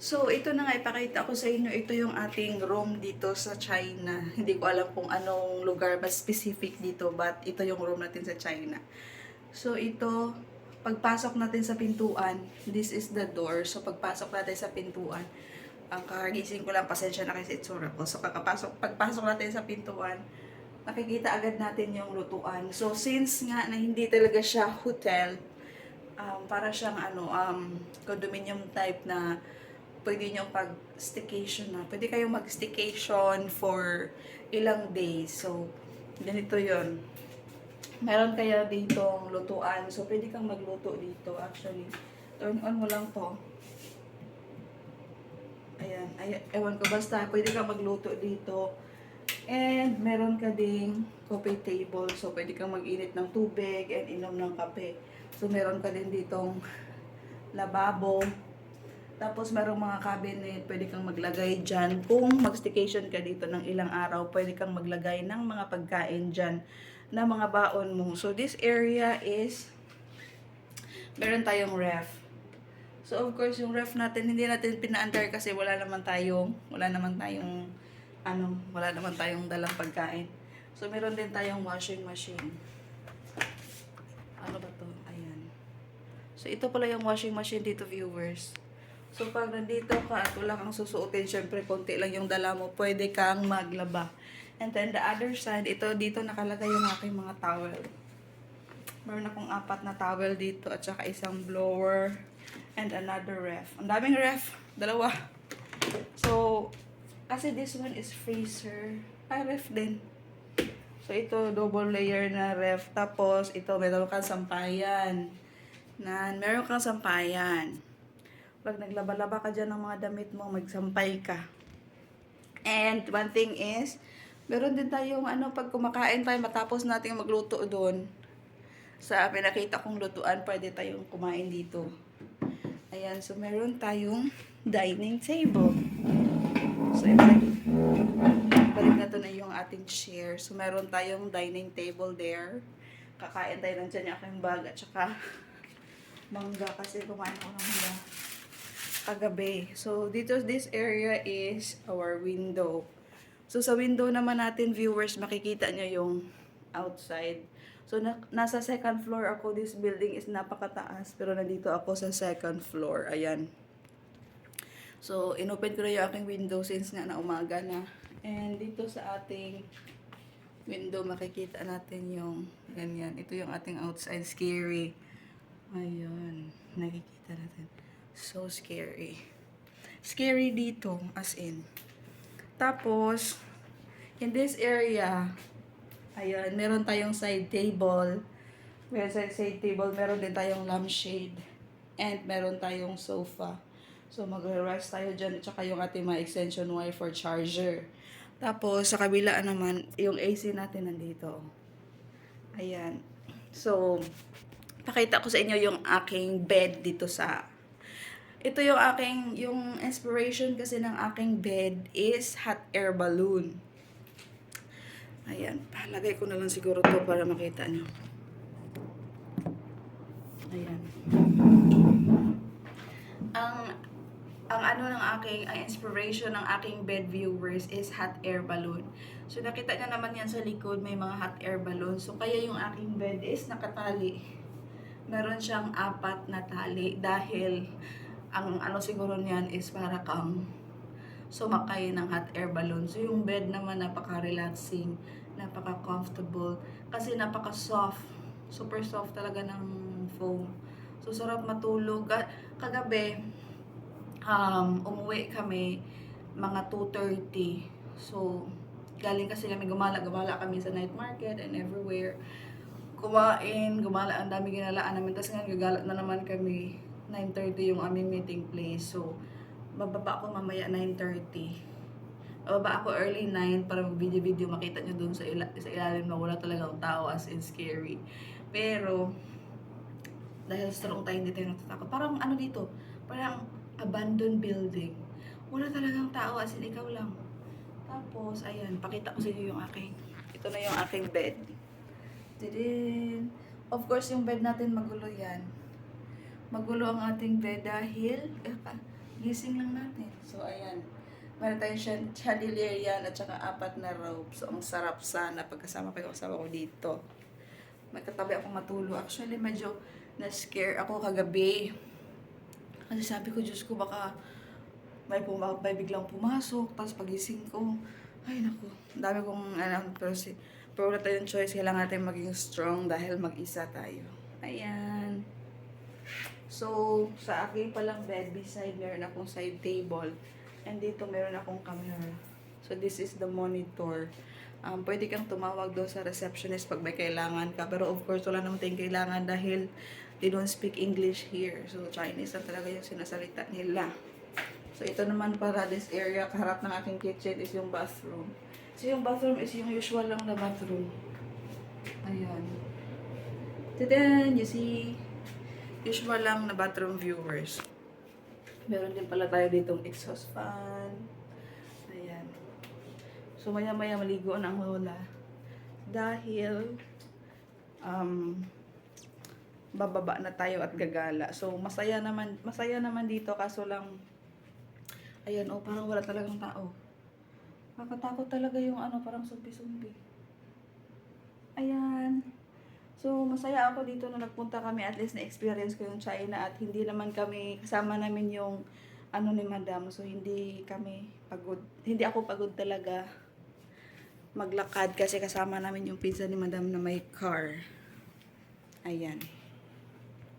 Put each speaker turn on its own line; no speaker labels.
So, ito na nga, ipakita ko sa inyo, ito yung ating room dito sa China. Hindi ko alam kung anong lugar ba specific dito, but ito yung room natin sa China. So, ito, pagpasok natin sa pintuan, this is the door. So, pagpasok natin sa pintuan, ang kakagising ko lang, pasensya na kasi itsura ko. So, pagpasok natin sa pintuan, nakikita agad natin yung lutuan. So, since nga na hindi talaga siya hotel, para siyang condominium type na pwede nyo pag-staycation na. Pwede kayong mag-staycation for ilang days. So, ganito yon. Meron kaya ditong lutuan. So, pwede kang magluto dito actually. Turn on mo lang to. Ayan. Ewan ko, basta pwede kang magluto dito. And meron ka ding coffee table. So, pwede kang mag-init ng tubig and inom ng kape. So, meron ka din ditong lababo. Tapos, merong mga cabinet, pwede kang maglagay dyan. Kung mag-staycation ka dito ng ilang araw, pwede kang maglagay ng mga pagkain dyan na mga baon mo. So, this area is, meron tayong ref. So, of course, yung ref natin, hindi natin pina-under kasi wala naman tayong dalang pagkain. So, meron din tayong washing machine. Ano ba to? Ayan. So, ito pala yung washing machine dito, viewers. So, pag nandito ka at wala kang susuotin, syempre, konti lang yung dala mo, pwede kang maglaba. And then, the other side, dito nakalagay yung aking mga towel. Meron akong 4 na towel dito, at saka isang blower, and another ref. Ang daming ref, 2. So, kasi this one is freezer. Ref din. So, ito, double layer na ref. Tapos, ito, meron kang sampayan. Meron kang sampayan. Pag naglaba-laba ka dyan ng mga damit mo, magsampay ka. And one thing is, meron din tayong pag kumakain tayo, matapos natin magluto doon, sa pinakita kong lutuan, pwede tayong kumain dito. Ayan, so meron tayong dining table. So, balik na to na yung ating chair. So, meron tayong dining table there. Kakain tayo ng dyan yung aking bag at saka mangga kasi kumain ako ng mangga kagabi. So, this area is our window. So, sa window naman natin, viewers, makikita nyo yung outside. So, nasa second floor ako. This building is napakataas. Pero nandito ako sa second floor. Ayan. So, inopen ko na yung aking window since nga na umaga na. And dito sa ating window, makikita natin yung ganyan. Ito yung ating outside. Scary. Ayun. Nakikita natin. So scary. Scary dito, as in. Tapos, in this area, ayan, meron tayong side table. Side table, meron din tayong lampshade. And meron tayong sofa. So, mag-rest tayo dyan. At saka yung ating mga extension wire for charger. Tapos, sa kabila naman, yung AC natin nandito. Ayan. So, pakita ko sa inyo yung aking bed dito sa... Ito yung inspiration kasi ng aking bed is hot air balloon. Ayan, palagay ko na lang siguro to para makita nyo. Ayan. Ang inspiration ng aking bed, viewers, is hot air balloon. So, nakita nyo naman yan sa likod, may mga hot air balloon. So, kaya yung aking bed is nakatali. Meron siyang 4 na tali dahil ang siguro niyan is para kang sumakay ng hot air balloon. So, yung bed naman napaka-relaxing, napaka-comfortable, kasi napaka-soft. Super soft talaga ng foam. So, sarap matulog. Kagabi, umuwi kami mga 2:30. So, galing kasi kami, gumala kami sa night market and everywhere. Kumain, gumala, ang dami ginalaan namin. Tapos nga, gagalat na naman kami. 9:30 yung aming meeting place. So, bababa ako mamaya 9:30. Bababa ako early 9 para mag-video-video. Makita nyo dun sa ilalim na wala talagang tao, as in scary. Pero, dahil strong tayo, hindi tayo natatakot. Parang dito, parang abandoned building. Wala talagang tao, as in ikaw lang. Tapos, ayan, pakita ko sa inyo yung aking, ito na yung aking bed. Didin. Of course, yung bed natin magulo yan. Magulo ang ating bed dahil gising lang natin. So, ayan. Meron tayong chandelier yan at saka 4 na robe. So, ang sarap sana pagkasama pa yung asawa ko dito. May katabi ako matulog. Actually, medyo na-scare ako kagabi. Kasi sabi ko, Diyos ko, baka may biglang pumasok. Tapos pagising ko, ay naku, ang dami kong, pero wala tayong choice. Kailangan natin maging strong dahil mag-isa tayo. Ayan. So, sa akin palang bed, beside meron akong side table. And dito meron akong camera. So, this is the monitor. Pwede kang tumawag doon sa receptionist pag may kailangan ka. Pero of course, wala naman tayong kailangan dahil they don't speak English here. So, Chinese na talaga yung sinasalita nila. So, ito naman para this area, kaharap ng aking kitchen is yung bathroom. So, yung bathroom is yung usual lang na bathroom. Ayan. Tada! You see? Usual lang na bathroom viewers. Meron din pala tayo ditong exhaust fan. Ayan. So, maya-maya maligo na ang lola. Dahil, bababa na tayo at gagala. So, masaya naman dito. Kaso lang, ayan, parang wala talagang tao. Nakakatakot talaga yung parang sumpi-sumpi. Ayan. So, masaya ako dito na nagpunta kami. At least na-experience ko yung China. At hindi naman kami, kasama namin yung ni madam. So, hindi kami pagod. Hindi ako pagod talaga maglakad kasi kasama namin yung pinsan ni madam na may car. Ayan.